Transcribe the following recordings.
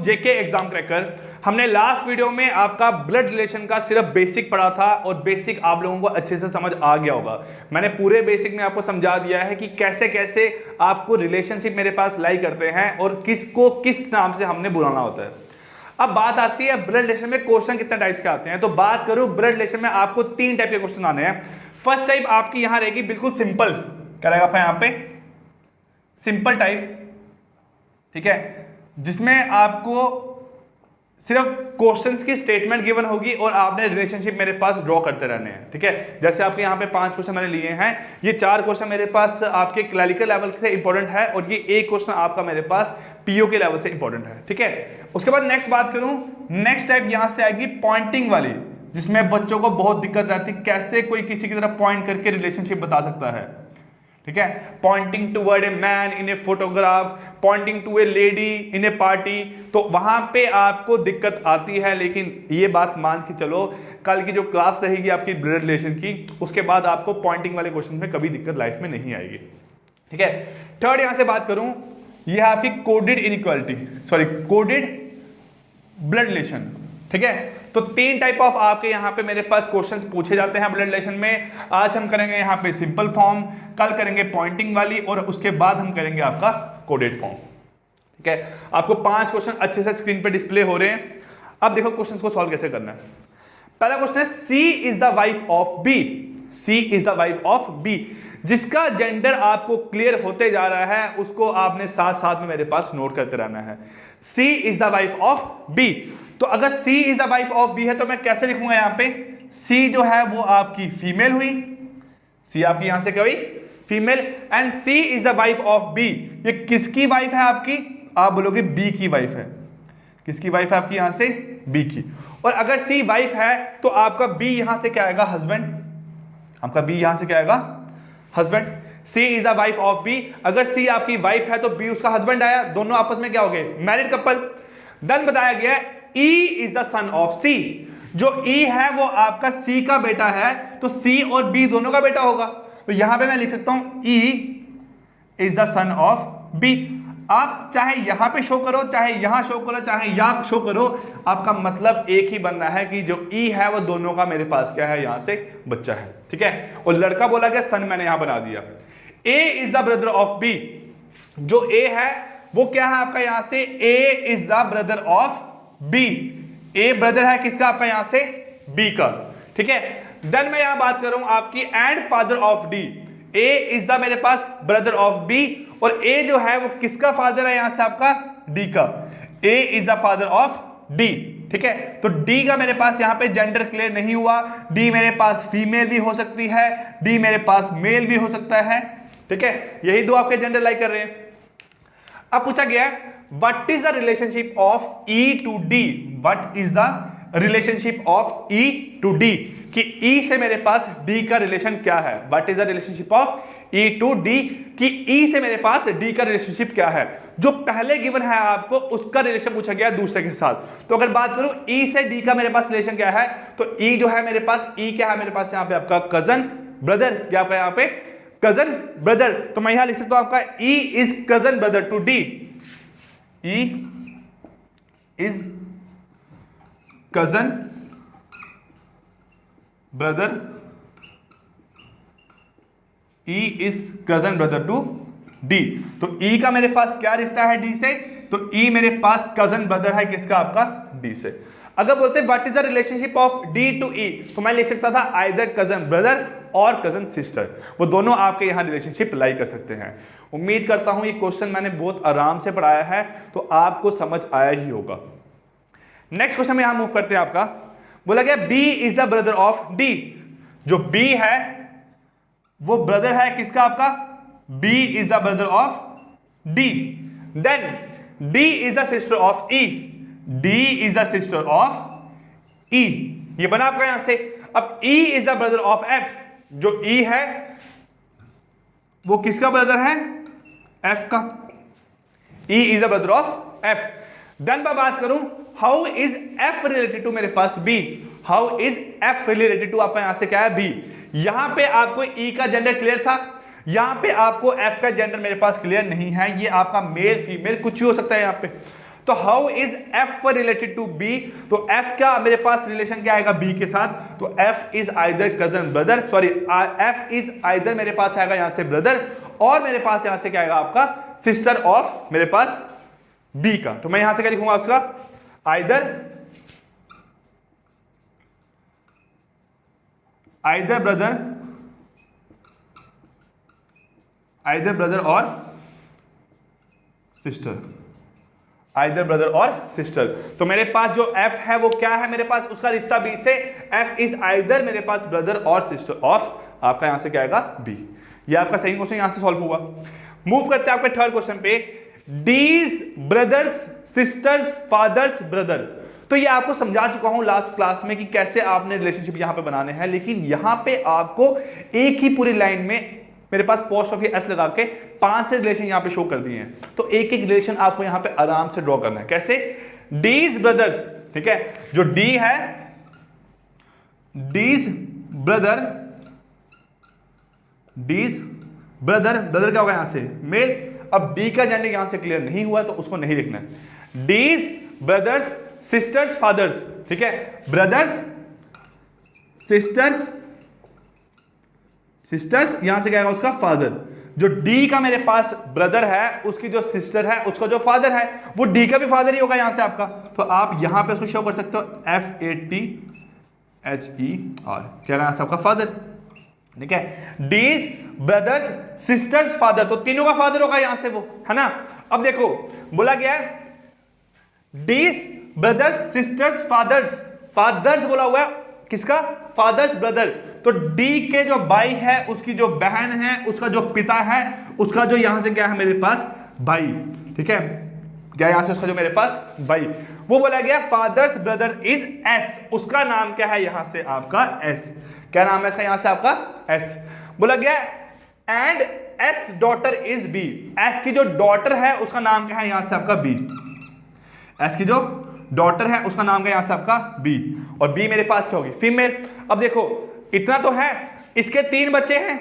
जेके exam cracker. हमने last video में आपका ब्लड रिलेशन का सिर्फ बेसिक पढ़ा था और बेसिक आप लोगों को अच्छे से समझ आ गया होगा। मैंने पूरे बेसिक में आपको समझा दिया है कि कैसे कैसे आपको रिलेशनशिप मेरे पास लाई करते हैं और किसको किस नाम से हमने बुलाना होता है। अब बात आती है ब्लड रिलेशन में क्वेश्चन कितने टाइप्स के आते हैं। तो बात करूं ब्लड रिलेशन में आपको 3 टाइप के क्वेश्चन आने हैं। फर्स्ट टाइप आपकी यहां रहेगी बिल्कुल सिंपल, क्या रहेगा आपका यहां पे सिंपल टाइप, ठीक है, जिसमें आपको सिर्फ क्वेश्चंस की स्टेटमेंट गिवन होगी और आपने रिलेशनशिप मेरे पास ड्रॉ करते रहने हैं, ठीक है। जैसे आपके यहाँ पे 5 क्वेश्चन मैंने लिए हैं, ये 4 क्वेश्चन मेरे पास आपके क्लरिकल लेवल से इंपॉर्टेंट है और ये एक क्वेश्चन आपका मेरे पास पीओ के लेवल से इंपॉर्टेंट है, ठीक है। उसके बाद नेक्स्ट बात करूं, नेक्स्ट टाइप यहां से आएगी पॉइंटिंग वाली, जिसमें बच्चों को बहुत दिक्कत आती है कैसे कोई किसी की तरफ पॉइंट करके रिलेशनशिप बता सकता है, ठीक है। Pointing toward a man in a photograph, pointing to a lady in a party, तो वहां पे आपको दिक्कत आती है। लेकिन ये बात मान के चलो, कल की जो क्लास रहेगी आपकी ब्लड रिलेशन की, उसके बाद आपको पॉइंटिंग वाले क्वेश्चन में कभी दिक्कत लाइफ में नहीं आएगी, ठीक है। थर्ड यहां से बात करूं, यह आपकी coded inequality, sorry coded blood relation, ठीक है। तो 3 टाइप ऑफ आपके यहाँ पे मेरे पास क्वेश्चंस पूछे जाते हैं ब्लड रिलेशन में। आज हम करेंगे यहाँ पे सिंपल फॉर्म, कल करेंगे पॉइंटिंग वाली और उसके बाद हम करेंगे आपका कोडेड फॉर्म, ठीक है। आपको 5 क्वेश्चन अच्छे से स्क्रीन पे डिस्प्ले हो रहे हैं। अब देखो क्वेश्चंस को सॉल्व कैसे करना है। पहला क्वेश्चन है C is the wife of B, C is the wife of B. जिसका जेंडर आपको क्लियर होते जा रहा है उसको आपने साथ साथ में मेरे पास नोट करते रहना है। C is the wife of B, तो अगर C is the wife of B है तो मैं कैसे लिखूंगा यहां पे, C जो है वो आपकी फीमेल हुई, C आपकी यहां से क्या हुई female, and C is the wife of B। ये किसकी वाइफ है आपकी, आप बोलोगे B की वाइफ है। किसकी वाइफ है आपकी यहां से B की। और अगर C वाइफ है तो आपका B यहां से क्या आएगा हस्बैंड, आपका B यहां से क्या आएगा husband. C is the wife of B, अगर C आपकी वाइफ है तो B उसका हस्बैंड आया, दोनों आपस में क्या हो गए मैरिड कपल। देन बताया गया है E is the son of C, जो E है वो आपका C का बेटा है, तो C और B दोनों का बेटा होगा। तो यहां पे मैं लिख सकता हूं E is the son of B। आप चाहे यहां पे शो करो, चाहे यहां शो करो, चाहे यहां शो करो, आपका मतलब एक ही बनना है कि जो E है वो दोनों का मेरे पास क्या है यहां से बच्चा है, ठीक है। और लड़का बोला गया, सन मैंने यहां बना दिया। A is the brother of B, जो A है वो क्या है आपका यहां से A is the brother of B, A brother है किसका आपका यहां से B का, ठीक है। देन मैं यहां बात करूं आपकी and father of D, A is the मेरे पास ब्रदर ऑफ B और A जो है वो किसका फादर है यहां से आपका D का, A is the father of D, ठीक है। तो D का मेरे पास यहां पे जेंडर क्लियर नहीं हुआ, D मेरे पास फीमेल भी हो सकती है, D मेरे पास मेल भी हो सकता है, ठीक है। यही दो आपके जेंडर लाई कर रहे हैं। अब पूछा गया what is the relationship of E to D, what is the relationship of E to D, कि E से मेरे पास D का रिलेशन क्या है। What is the relationship of E to D, कि E से मेरे पास D का रिलेशनशिप क्या है। जो पहले गिवन है आपको उसका रिलेशन पूछा गया दूसरे के साथ। तो अगर बात करूं E से D का मेरे पास रिलेशन क्या है, तो E जो है मेरे पास E क्या है मेरे पास यहां पे आपका कजन ब्रदर, क्या आपका यहां पे कजन ब्रदर। तो मैं यहां लिख सकता हूं आपका E is cousin brother to D, E is cousin brother, E is cousin brother to D। तो E का मेरे पास क्या रिश्ता है D से, तो E मेरे पास कजन ब्रदर है किसका आपका D से। अगर बोलते what is the relationship of D to E, तो मैं लिख सकता था आइदर कजन ब्रदर और कजन सिस्टर, वो दोनों आपके यहां रिलेशनशिप लाई कर सकते हैं। उम्मीद करता हूं ये क्वेश्चन मैंने बहुत आराम से पढ़ाया है तो आपको समझ आया ही होगा। नेक्स्ट क्वेश्चन में यहां मूव करते हैं। आपका बोला गया B is the brother of D, जो B है वो ब्रदर है किसका आपका, B is the brother of D। Then D is the sister of E, D is the sister of E, ये बना आपका यहां से। अब E is the brother of F, जो E है वो किसका ब्रदर है F का, E is the brother of F। Then मैं बात करूं how is F related to मेरे पास B, how is F related to आपका यहां से क्या है B। यहां पे आपको E का जेंडर क्लियर था, यहां पे आपको F का जेंडर मेरे पास क्लियर नहीं है, ये आपका मेल फीमेल कुछ भी हो सकता है यहां पे। तो how is F related to B, तो एफ का मेरे पास रिलेशन क्या आएगा बी के साथ, तो F is either cousin brother, sorry F is either मेरे पास आएगा यहां से ब्रदर, और मेरे पास यहां से क्या आएगा आपका सिस्टर ऑफ मेरे पास बी का। तो मैं यहां से क्या लिखूंगा उसका आइदर ब्रदर और सिस्टर, आइदर ब्रदर और सिस्टर। तो मेरे पास जो f है वो क्या है मेरे पास उसका रिश्ता b से, f इज आइदर मेरे पास ब्रदर और सिस्टर ऑफ आपका यहां से क्या आएगा b। ये आपका सही क्वेश्चन यहां से सॉल्व हुआ। मूव करते हैं आपके थर्ड क्वेश्चन पे, डीज ब्रदर्स सिस्टर्स फादर्स ब्रदर। तो ये आपको समझा चुका हूं लास्ट क्लास में कि कैसे आपने रिलेशनशिप यहां पे बनाने हैं, लेकिन यहां पे आपको एक ही पूरी लाइन में मेरे पास पोस्ट ऑफ एस लगा के 5 से रिलेशन यहां पे शो कर दिए हैं। तो एक एक रिलेशन आपको यहां पे आराम से ड्रॉ करना है। कैसे? डीज ब्रदर्स, ठीक है, जो डी है डीज ब्रदर, ब्रदर क्या होगा यहां से मेल। अब डी का जेंडर यहां से क्लियर नहीं हुआ तो उसको नहीं लिखना है। डीज ब्रदर्स सिस्टर्स फादर्स, ठीक है, ब्रदर्स सिस्टर्स यहां से क्या आएगा उसका फादर। जो डी का मेरे पास ब्रदर है उसकी जो सिस्टर है उसका जो फादर है वो डी का भी फादर ही होगा यहां से आपका। तो आप यहां पे उसको शो कर सकते हो FATHER, क्या नाम है आपका फादर, ठीक है। डीज ब्रदर्स सिस्टर्स फादर, तो तीनों का फादर होगा यहां से वो, है ना। अब देखो बोला गया है डीज ब्रदर्स सिस्टर्स फादर्स बोला हुआ है किसका, फादर्स ब्रदर। तो डी के जो भाई है उसकी जो बहन है उसका जो पिता है उसका जो यहां से क्या है मेरे पास भाई, ठीक है, क्या यहां से उसका जो मेरे पास भाई, वो बोला गया फादर्स ब्रदर इज एस, उसका नाम क्या है यहां से आपका एस। क्या नाम है इसका यहां से आपका एस। बोला गया and S daughter is B, S की जो डॉटर है उसका नाम क्या है यहां से आपका बी। एस की जो डॉटर है उसका नाम क्या यहां से आपका बी, और बी मेरे पास क्या होगी फीमेल। अब देखो इतना तो है, इसके 3 बच्चे हैं,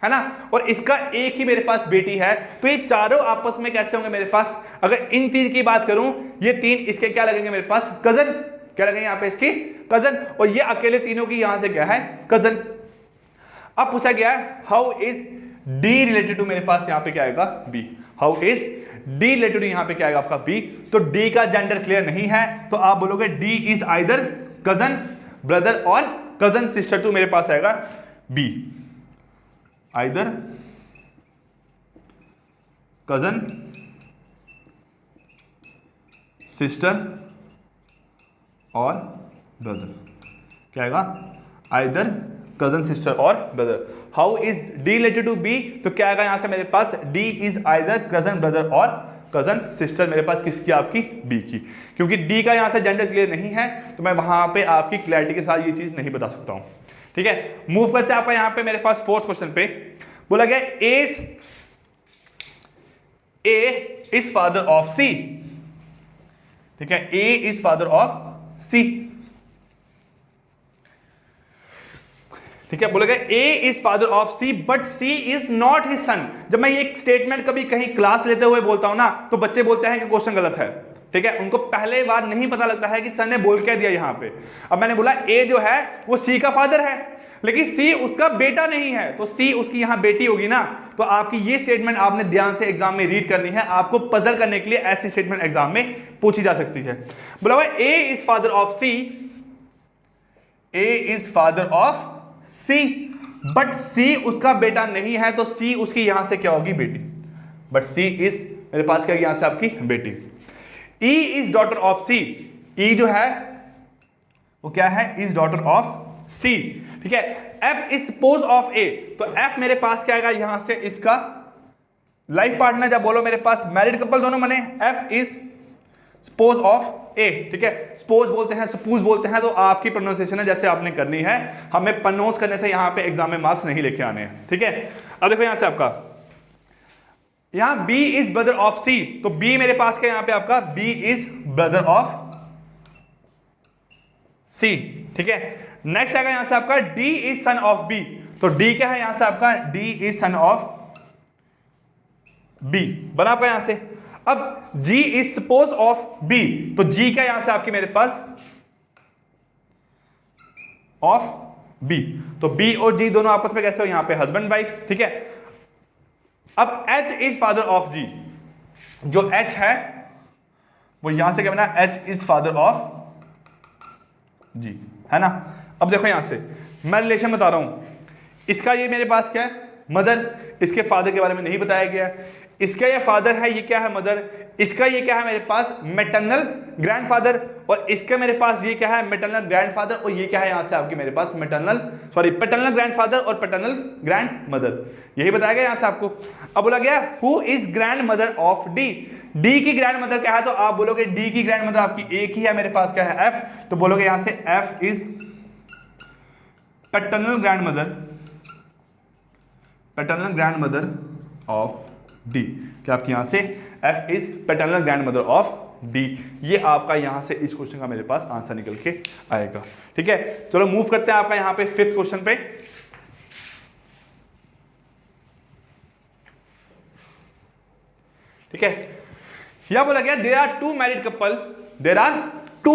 है ना, और इसका एक ही मेरे पास बेटी है। तो ये चारों आपस में कैसे होंगे मेरे पास, अगर इन 3 की बात करूं ये 3 इसके क्या लगेंगे मेरे पास कजन, क्या लगेंगे यहां पे इसकी कजन, और ये अकेले तीनों की यहां से क्या है कजन। अब पूछा गया है how is D related to, मेरे पास यहां पे क्या आएगा B, how is D related to यहां पे क्या आएगा आपका बी। तो डी का जेंडर क्लियर नहीं है तो आप बोलोगे D is either cousin brother और कजन सिस्टर, टू मेरे पास आएगा बी, आइदर कजन सिस्टर और ब्रदर, क्या आएगा आइदर कजन सिस्टर और brother. How is D related to B, तो क्या आएगा यहां से मेरे पास D is either cousin brother और कजन सिस्टर, मेरे पास किसकी आपकी बी की। क्योंकि डी का यहां से जेंडर क्लियर नहीं है तो मैं वहां पे आपकी क्लैरिटी के साथ ये चीज नहीं बता सकता हूं, ठीक है। मूव करते हैं आपका यहां पे मेरे पास फोर्थ क्वेश्चन पे, बोला गया A is father of C, ठीक है, A is father of C, ठीक है। बोला गया A is father of C but C is not his son. जब मैं ये स्टेटमेंट कभी कहीं क्लास लेते हुए बोलता हूं ना तो बच्चे बोलते हैं कि क्वेश्चन गलत है, ठीक है, उनको पहले बार नहीं पता लगता है कि सर ने बोल क्या दिया यहां पे। अब मैंने बोला ए जो है वो सी का फादर है लेकिन सी उसका बेटा नहीं है, तो सी उसकी यहां बेटी होगी ना। तो आपकी ये स्टेटमेंट आपने ध्यान से एग्जाम में रीड करनी है, आपको पजल करने के लिए ऐसी स्टेटमेंट एग्जाम में पूछी जा सकती है। बोला हुआ A is father of C, A is father of C but C उसका बेटा नहीं है, तो सी उसकी यहां से क्या होगी बेटी, बट सी इज मेरे पास क्या यहां से आपकी बेटी। ई इज डॉटर ऑफ सी, ई जो है वो क्या है इज डॉटर ऑफ सी, ठीक है। F is suppose of A, तो एफ मेरे पास क्या आएगा यहां से इसका लाइफ पार्टनर, जब बोलो मेरे पास मैरिड कपल दोनों बने, F is suppose of A, ठीक है। स्पोज बोलते हैं सपूज बोलते हैं, तो आपकी प्रोनाउंसिएशन है जैसे आपने करनी है, हमें प्रोनाउंस करने से यहां पे एग्जाम में मार्क्स नहीं लेके आने हैं, ठीक है। अब देखो यहां से आपका यहां B is brother of C, तो बी मेरे पास क्या यहां पे आपका B is brother of C, ठीक है। नेक्स्ट आएगा यहां से आपका D is son of B, तो डी क्या है यहां से आपका D is son of B, बना आपका यहां से। अब G is spouse of B, तो G क्या यहां से आपकी मेरे पास ऑफ B, तो B और G दोनों आपस में कैसे हो, यहां पे हस्बैंड वाइफ, ठीक है। अब H is father of G, जो H है वो यहां से क्या बना, H is father of G, है ना। अब देखो यहां से मैं रिलेशन बता रहा हूं, इसका ये मेरे पास क्या है मदर, इसके फादर के बारे में नहीं बताया गया, इसका ये फादर है, ये क्या है मदर, इसका ये क्या है मेरे पास मैटरनल ग्रैंडफादर, और इसका मेरे पास ये क्या है मैटरनल ग्रैंडफादर, और ये क्या है यहां से आपके मेरे पास पैटर्नल ग्रैंडफादर और पैटर्नल ग्रैंड मदर, यही बताया गया यहां से आपको। अब बोला गया who is grand mother of D, D की ग्रैंड मदर क्या है, तो आप बोलोगे डी की ग्रैंड मदर आपकी एक ही है, मेरे पास क्या है एफ, तो बोलोगे यहां से F is paternal grand mother of D, क्या आपकी यहां से F is paternal grand mother of D. ये आपका यहां से इस क्वेश्चन का मेरे पास आंसर निकल के आएगा, ठीक है। चलो मूव करते हैं आपका यहां पे फिफ्थ क्वेश्चन पे। ठीक है, यहां बोला गया there are two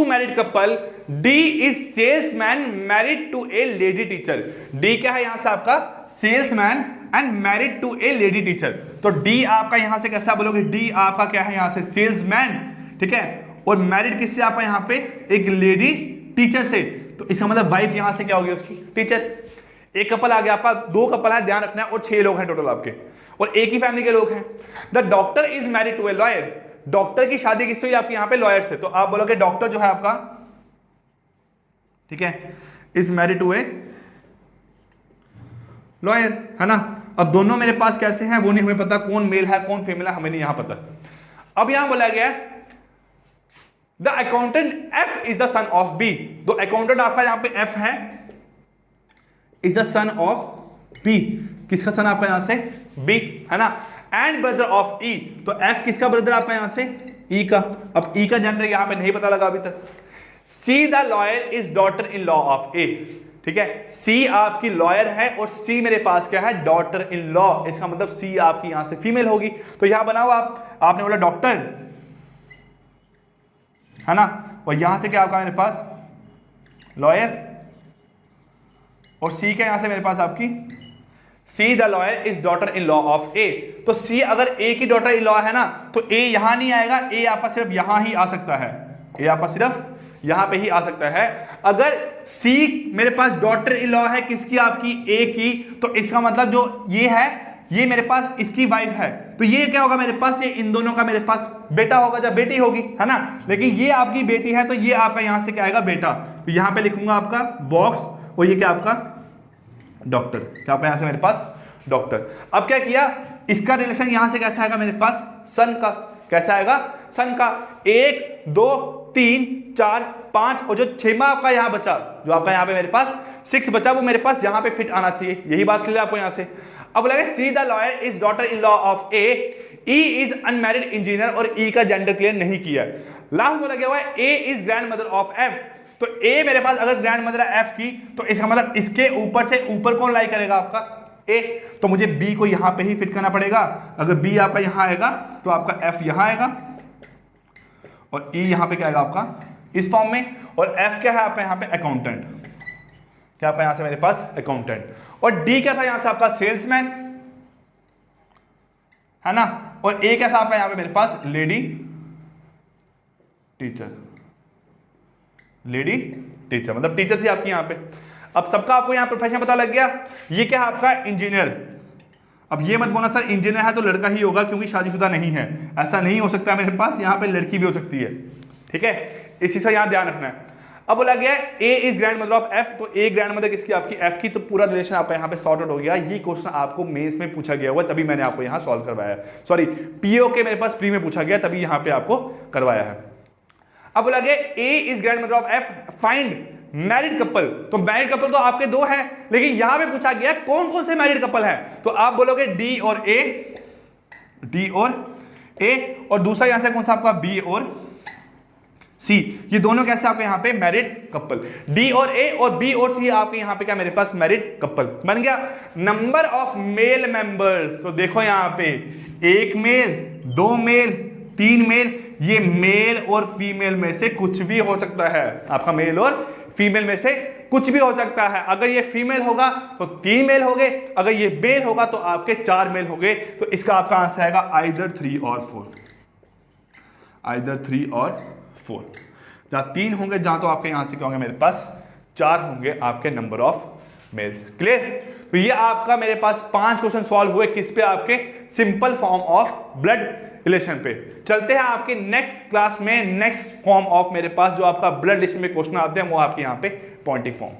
married couple, D is salesman married to a lady teacher. D क्या है यहां से आपका salesman and married to a lady teacher, तो डी आपका यहां से कैसा बोलोगे, डी आपका क्या है यहां से सेल्समैन, ठीक है, और मैरिड किससे आपका यहां पे एक लेडी टीचर से, तो इसका मतलब वाइफ यहां से क्या होगी उसकी टीचर। एक कपल आ गया आपका, दो कपल है ध्यान रखना है, और 6 लोग हैं टोटल आपके, और एक ही फैमिली के लोग हैं। The doctor is married to a lawyer, doctor की शादी किससे हुई आपकी यहां पे लॉयर से, तो आप बोलोगे डॉक्टर जो है आपका, ठीक है, is married to a lawyer, है ना। अब दोनों मेरे पास कैसे हैं वो नहीं हमें पता, कौन मेल है कौन फीमेल है हमें नहीं यहां पता। अब यहां बोला गया the accountant F is the son of B, तो अकाउंटेंट आपका यहां पे एफ है, is the son of B, किसका सन आपका यहां से बी, है ना। एंड ब्रदर ऑफ ई, तो एफ किसका ब्रदर आपका यहां से ई का, अब ई का जेंडर यहां पे नहीं पता लगा अभी तक। C the lawyer is daughter in law of A, ठीक है, सी आपकी लॉयर है और सी मेरे पास क्या है डॉटर इन लॉ, इसका मतलब सी आपकी यहां से फीमेल होगी, तो यहां बनाओ आपने बोला डॉक्टर, है ना, और यहां से क्या आपका मेरे पास लॉयर, और सी क्या यहां से मेरे पास आपकी C the lawyer is daughter in law of A, तो सी अगर ए की डॉटर इन लॉ है ना, तो ए यहां नहीं आएगा, ए आपका सिर्फ यहां ही आ सकता है, ए आपका सिर्फ यहां पे ही आ सकता है। अगर सी मेरे पास डॉटर इन लॉ है किसकी आपकी ए की, तो इसका मतलब जो ये है ये मेरे पास इसकी वाइफ है, तो ये क्या होगा मेरे पास, ये इन दोनों का मेरे पास बेटा होगा जब बेटी होगी, है ना। लेकिन ये आपकी बेटी है तो ये आपका यहां से क्या आएगा बेटा, तो यहां पे लिखूंगा आपका बॉक्स, और ये क्या आपका डॉक्टर, क्या आपका यहां से मेरे पास डॉक्टर। अब क्या किया, इसका रिलेशन यहां से कैसा आएगा मेरे पास सन का, कैसा आएगा सन का, 1 2 3 4 5, और जो 6वां आपका यहां बचा, जो आपका यहां पे मेरे पास 6 बचा, वो मेरे पास यहां पे फिट आना चाहिए, यही बात क्लियर आपको यहां से। अब लगे सी the lawyer is daughter in law of A, E is unmarried engineer, और ई का जेंडर क्लियर नहीं किया। लास्ट बोला गया हुआ है A is grand mother of F, तो ए मेरे पास अगर ग्रैंड मदर है एफ की, तो इसका मतलब इसके ऊपर से ऊपर कौन लाई करेगा आपका ए, तो मुझे बी को यहां पे ही फिट करना पड़ेगा। अगर बी आपका यहां आएगा तो आपका एफ यहां आएगा, और ई यहां पे क्या आएगा आपका इस फॉर्म में, और एफ क्या है आपका यहां पे अकाउंटेंट, क्या आपका यहां से मेरे पास अकाउंटेंट, और डी क्या था यहां से आपका सेल्समैन, है ना, और ए क्या था आपका यहां पे मेरे पास लेडी टीचर, मतलब टीचर थी आपकी यहां पे। अब सबका आपको यहां प्रोफेशन पता लग गया, ये क्या है आपका इंजीनियर। अब ये मत बोलना सर इंजीनियर है तो लड़का ही होगा क्योंकि शादीशुदा नहीं है, ऐसा नहीं हो सकता मेरे पास, यहां पे लड़की भी हो सकती है, ठीक है, इसी से यहां ध्यान रखना है। अब बोला गया A is grand mother of F, तो ए ग्रैंड मदर किसकी आपकी एफ की, तो पूरा रिलेशन आपका यहां पे सॉर्ट आउट हो गया। ये क्वेश्चन आपको मेंस में पूछा गया हुआ, तभी मैंने आपको यहां सॉल्व करवाया, सॉरी पीओ के मेरे पास प्री में पूछा गया, तभी यहां पे आपको करवाया है। अब बोला गया A is grand mother of F, find married couple, तो मैरिड कपल तो आपके 2 हैं, लेकिन यहां पे पूछा गया कौन कौन से मैरिड कपल हैं, तो आप बोलोगे डी और ए, और दूसरा यहां से कौन सा आपका बी और सी, ये दोनों कैसे आपके यहां पे मैरिड कपल, डी और ए और बी और सी आपके यहां पे क्या मेरे पास मैरिड कपल बन गया। नंबर ऑफ मेल मेंबर्स, तो देखो यहां पे 1 मेल 2 मेल 3 मेल, ये मेल और फीमेल में से कुछ भी हो सकता है, आपका मेल और फीमेल में से कुछ भी हो सकता है। अगर ये फीमेल होगा तो 3 मेल हो गए, अगर ये मेल होगा तो आपके 4 मेल हो गए। तो इसका आपका आंसर आएगा आइदर 3 और 4, आइदर 3 और 4। जहां 3 होंगे जहां, तो आपके यहां से क्या होंगे, मेरे पास 4 होंगे आपके नंबर ऑफ मेल्स। क्लियर? तो ये आपका मेरे पास 5 क्वेश्चन सॉल्व हुए, किस पे, आपके simple form of blood relation पे। चलते हैं आपके नेक्स्ट क्लास में, नेक्स्ट फॉर्म ऑफ मेरे पास जो आपका ब्लड रिलेशन में क्वेश्चन आते हैं वो आपके यहाँ पे पॉइंटिंग फॉर्म।